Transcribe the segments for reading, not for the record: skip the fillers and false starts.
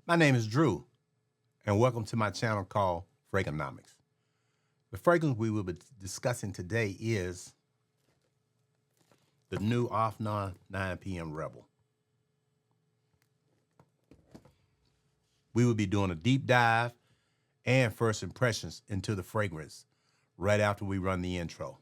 My name is Drew, and welcome to my channel called Fragrantonomics. The fragrance we will be discussing today is the new afnan 9 p.m. Rebel. We will be doing a deep dive and first impressions into the fragrance right after we run the intro.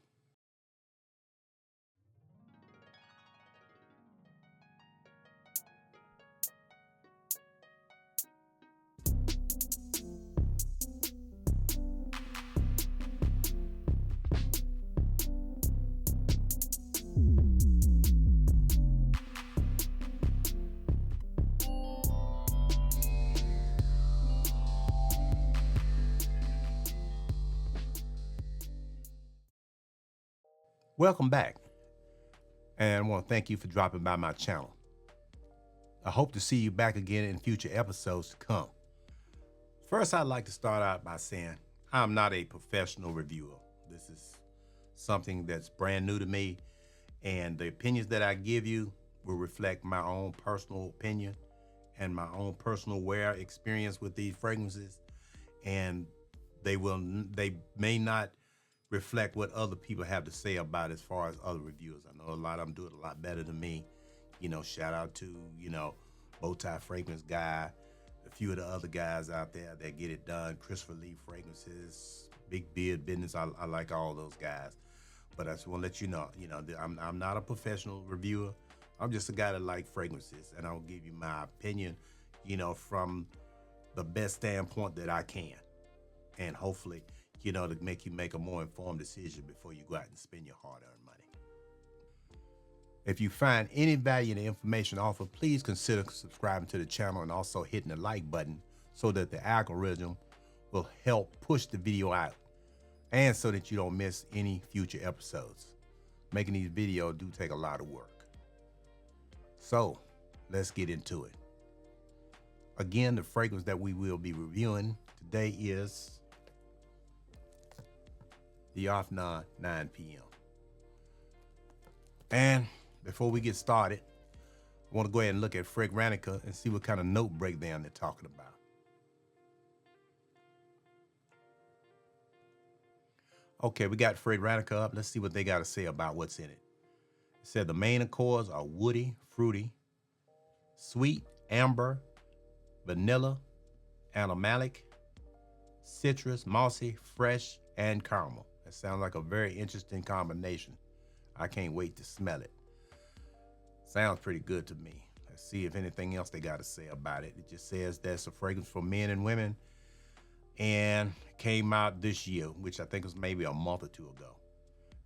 Welcome back, and I want to thank you for dropping by my channel. I hope to see you back again in future episodes to come. First, I'd like to start out by saying I'm not a professional reviewer. This is something that's brand new to me, and the opinions that I give you will reflect my own personal opinion and my own personal wear experience with these fragrances, and they may not reflect what other people have to say about it as far as other reviewers. I know a lot of them do it a lot better than me. Shout out to, Bowtie Fragrance Guy, a few of the other guys out there that get it done, Christopher Lee Fragrances, Big Beard Business. I like all those guys. But I just want to let you know, I'm not a professional reviewer. I'm just a guy that likes fragrances, and I'll give you my opinion, from the best standpoint that I can. And hopefully, to make you make a more informed decision before you go out and spend your hard-earned money. If you find any value in the information offered, please consider subscribing to the channel and also hitting the like button so that the algorithm will help push the video out and so that you don't miss any future episodes. Making these videos do take a lot of work. So let's get into it. Again, the fragrance that we will be reviewing today is the afnan 9 p.m. And before we get started, I want to go ahead and look at Fragrantica and see what kind of note breakdown they're talking about. Okay, we got Fragrantica up. Let's see what they got to say about what's in it. It said the main accords are woody, fruity, sweet, amber, vanilla, animalic, citrus, mossy, fresh, and caramel. That sounds like a very interesting combination. I can't wait to smell it. Sounds pretty good to me. Let's see if anything else they got to say about it. It just says that's a fragrance for men and women and came out this year, which I think was maybe a month or two ago.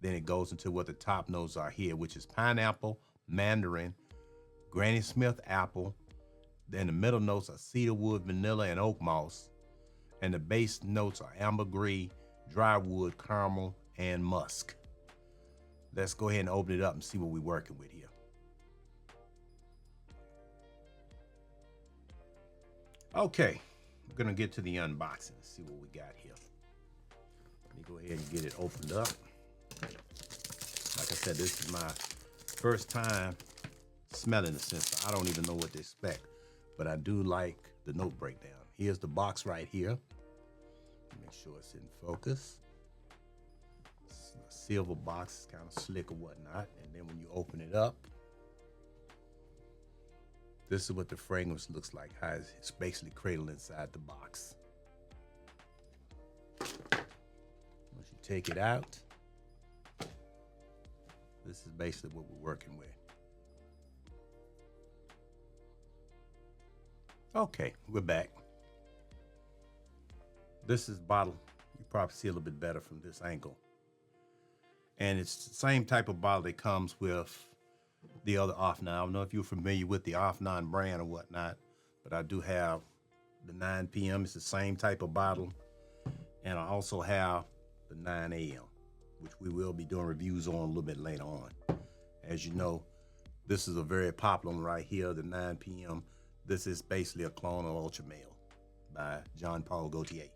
Then it goes into what the top notes are here, which is pineapple, mandarin, Granny Smith apple. Then the middle notes are cedarwood, vanilla, and oak moss. And the base notes are ambergris, dry wood, caramel, and musk. Let's go ahead and open it up and see what we're working with here. Okay, we're gonna get to the unboxing and see what we got here. Let me go ahead and get it opened up. Like I said, this is my first time smelling the scent, so I don't even know what to expect, but I do like the note breakdown. Here's the box right here. Make sure it's in focus. It's a silver box, kind of slick or whatnot. And then when you open it up, this is what the fragrance looks like, how it's basically cradled inside the box. Once you take it out, this is basically what we're working with. Okay, we're back. This is bottle. You probably see a little bit better from this angle. And it's the same type of bottle that comes with the other afnan. I don't know if you're familiar with the afnan brand or whatnot, but I do have the 9 p.m. It's the same type of bottle. And I also have the 9 a.m., which we will be doing reviews on a little bit later on. As you know, this is a very popular one right here, the 9 p.m. This is basically a clone of Ultra Male by Jean Paul Gaultier.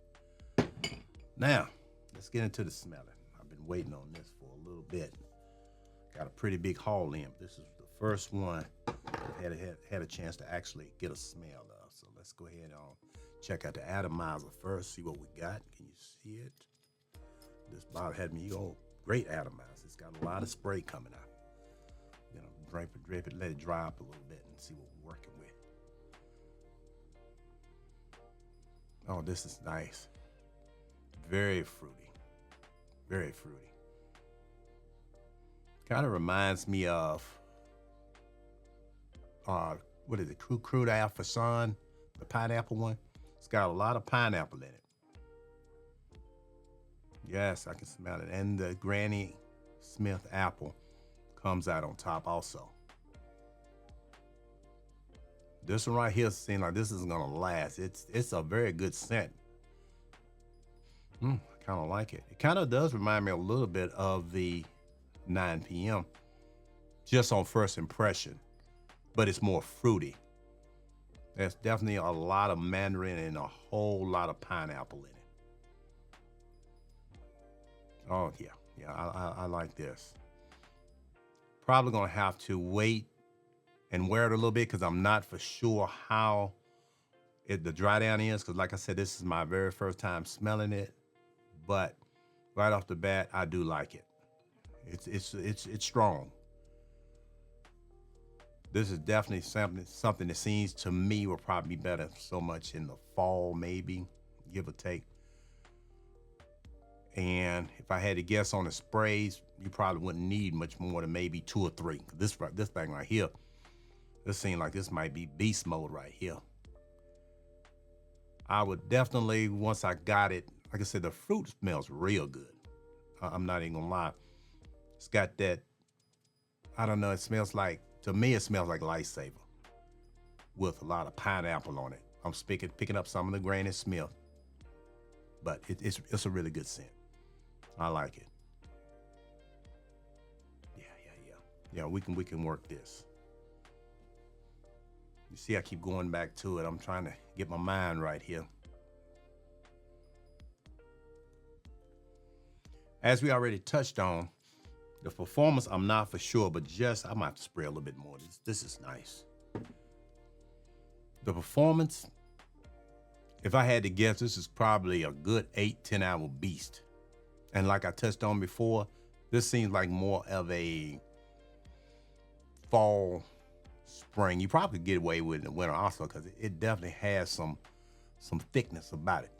Now, let's get into the smelling. I've been waiting on this for a little bit. Got a pretty big haul in. This is the first one had a chance to actually get a smell of. So let's go ahead and check out the atomizer first, see what we got. Can you see it? This bottle had me, great atomizer. It's got a lot of spray coming out. Drape it, let it dry up a little bit and see what we're working with. Oh, this is nice. Very fruity. Very fruity. Kind of reminds me of, what is it, crude afnan, the pineapple one. It's got a lot of pineapple in it. Yes, I can smell it. And the Granny Smith apple comes out on top also. This one right here seems like this is gonna last. It's a very good scent. I kind of like it. It kind of does remind me a little bit of the 9 p.m. just on first impression, but it's more fruity. There's definitely a lot of mandarin and a whole lot of pineapple in it. Oh yeah, I like this. Probably gonna have to wait and wear it a little bit because I'm not for sure how the dry down is. Because like I said, this is my very first time smelling it. But right off the bat, I do like it. It's strong. This is definitely something that seems to me will probably be better so much in the fall, maybe, give or take. And if I had to guess on the sprays, you probably wouldn't need much more than maybe 2 or 3. This thing right here, this seems like this might be beast mode right here. I would definitely, once I got it, like I said, the fruit smells real good. I'm not even gonna lie. It's got that, I don't know, it smells like, to me, it smells like Lifesaver with a lot of pineapple on it. I'm picking up some of the Granny Smith, but it's a really good scent. I like it. Yeah, we can work this. You see, I keep going back to it. I'm trying to get my mind right here. As we already touched on, the performance, I'm not for sure, but I might have to spray a little bit more. This is nice. The performance, if I had to guess, this is probably a good 8-10 hour beast. And like I touched on before, this seems like more of a fall, spring. You probably get away with it in the winter also because it definitely has some thickness about it.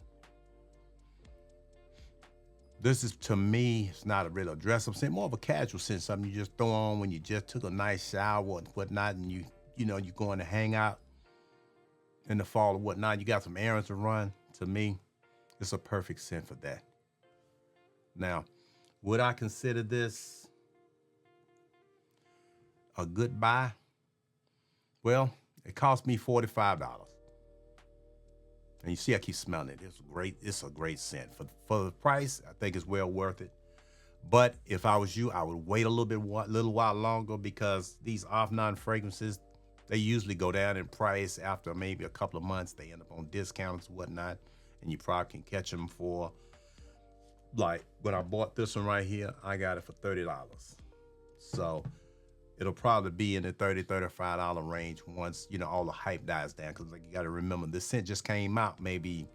This is, to me, it's not a real dress-up scent, more of a casual scent, something you just throw on when you just took a nice shower and whatnot, and you're going to hang out in the fall or whatnot. You got some errands to run. To me, it's a perfect scent for that. Now, would I consider this a good buy? Well, it cost me $45. And you see, I keep smelling it. It's a great scent. For the price, I think it's well worth it. But if I was you, I would wait a little while longer because these afnan fragrances, they usually go down in price after maybe a couple of months. They end up on discounts and whatnot. And you probably can catch them for, like when I bought this one right here, I got it for $30. So it'll probably be in the $30, $35 range once, all the hype dies down. Because you got to remember, this scent just came out maybe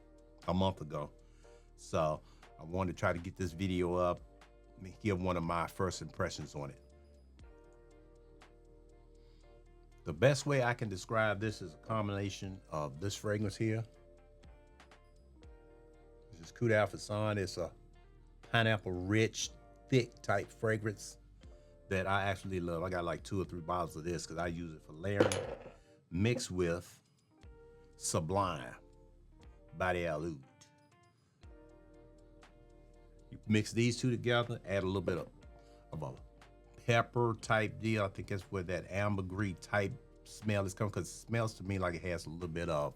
a month ago. So I wanted to try to get this video up, give one of my first impressions on it. The best way I can describe this is a combination of this fragrance here. This is Coup d'Alphonse. It's a pineapple rich, thick type fragrance that I actually love. I got like 2 or 3 bottles of this because I use it for layering, mixed with Sublime by the Oud. You mix these 2 together, add a little bit of a pepper type deal. I think that's where that ambergris type smell is coming, because it smells to me like it has a little bit of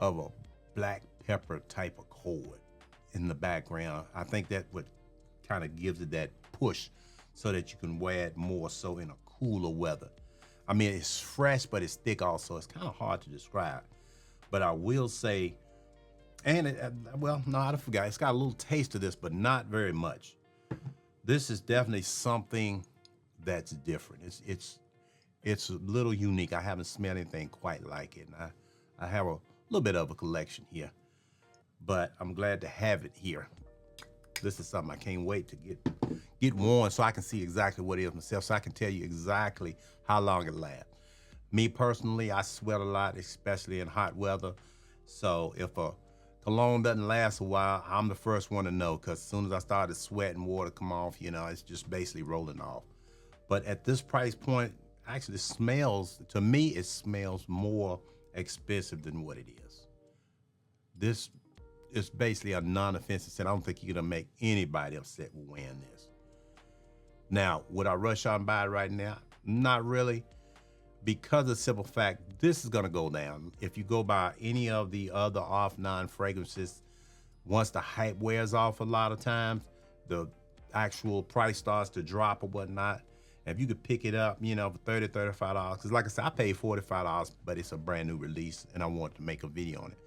a black pepper type of chord in the background. I think that what kind of gives it that push so that you can wear it more so in a cooler weather. I mean, it's fresh, but it's thick also. It's kind of hard to describe. But I will say, and I forgot. It's got a little taste of this, but not very much. This is definitely something that's different. It's a little unique. I haven't smelled anything quite like it. And I have a little bit of a collection here, but I'm glad to have it here. This is something I can't wait to get worn so I can see exactly what it is myself, so I can tell you exactly how long it lasts. Me personally, I sweat a lot, especially in hot weather. So if a cologne doesn't last a while, I'm the first one to know, because as soon as I started sweating, water come off, it's just basically rolling off. But at this price point, actually it smells, to me, it smells more expensive than what it is. This is basically a non-offensive scent. I don't think you're gonna make anybody upset with wearing this. Now, would I rush out and buy it right now? Not really, because of the simple fact, this is gonna go down. If you go buy any of the other afnan fragrances, once the hype wears off a lot of times, the actual price starts to drop or whatnot. And if you could pick it up, for $30, $35, because like I said, I paid $45, but it's a brand new release and I want to make a video on it.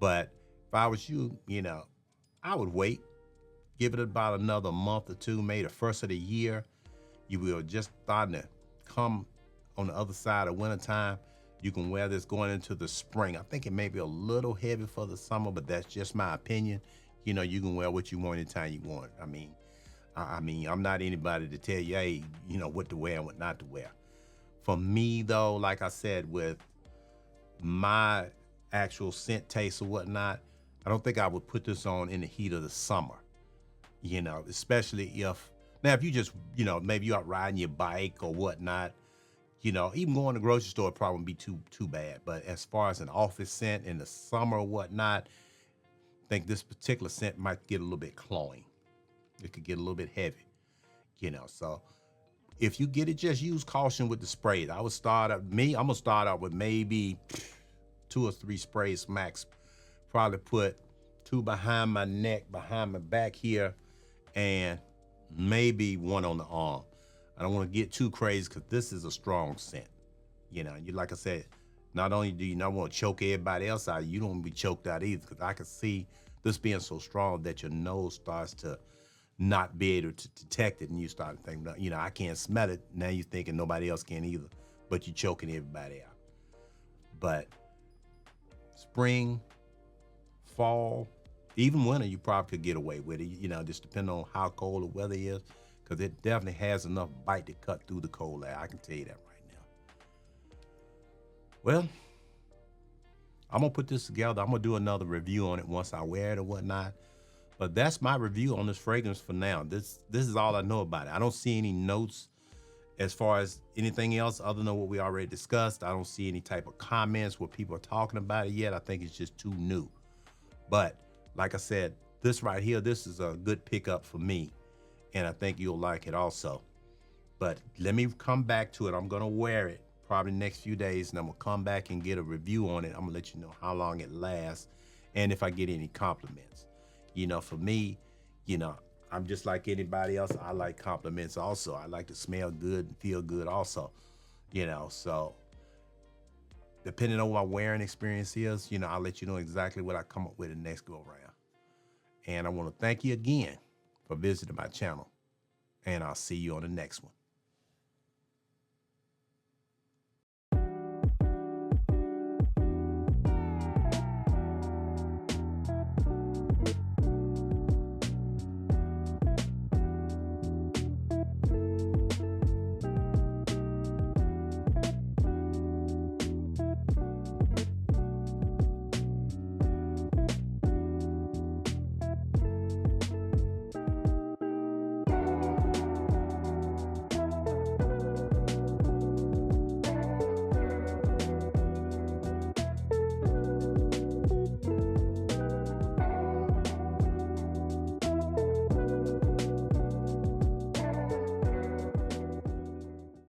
But if I was you, I would wait, give it about another month or two, maybe the first of the year. You will just starting to come on the other side of wintertime. You can wear this going into the spring. I think it may be a little heavy for the summer, but that's just my opinion. You can wear what you want anytime you want. I mean, I'm not anybody to tell you, hey, what to wear and what not to wear. For me, though, like I said, with my actual scent taste or whatnot, I don't think I would put this on in the heat of the summer, especially if you just, maybe you're out riding your bike or whatnot, even going to the grocery store would probably be too bad. But as far as an office scent in the summer or whatnot, I think this particular scent might get a little bit cloying. It could get a little bit heavy, so if you get it, just use caution with the sprays. I'm gonna start out with maybe 2 or 3 sprays max. Probably put 2 behind my neck, behind my back here, and maybe 1 on the arm. I don't want to get too crazy because this is a strong scent. Like I said, not only do you not want to choke everybody else out, you don't want to be choked out either, because I can see this being so strong that your nose starts to not be able to detect it, and you start thinking, I can't smell it. Now you're thinking nobody else can either, but you're choking everybody out. But spring, fall, even winter, you probably could get away with it, just depending on how cold the weather is, because it definitely has enough bite to cut through the cold air. I can tell you that right now. Well, I'm gonna put this together. I'm gonna do another review on it once I wear it or whatnot. But that's my review on this fragrance for now. This is all I know about it. I don't see any notes as far as anything else other than what we already discussed. I don't see any type of comments where people are talking about it yet. I think it's just too new. But like I said, this right here, this is a good pickup for me, and I think you'll like it also. But let me come back to it. I'm gonna wear it probably next few days, and I'm gonna come back and get a review on it. I'm gonna let you know how long it lasts and if I get any compliments. For me, I'm just like anybody else. I like compliments also. I like to smell good and feel good also, so depending on what my wearing experience is, I'll let you know exactly what I come up with the next go around. And I want to thank you again for visiting my channel, and I'll see you on the next one.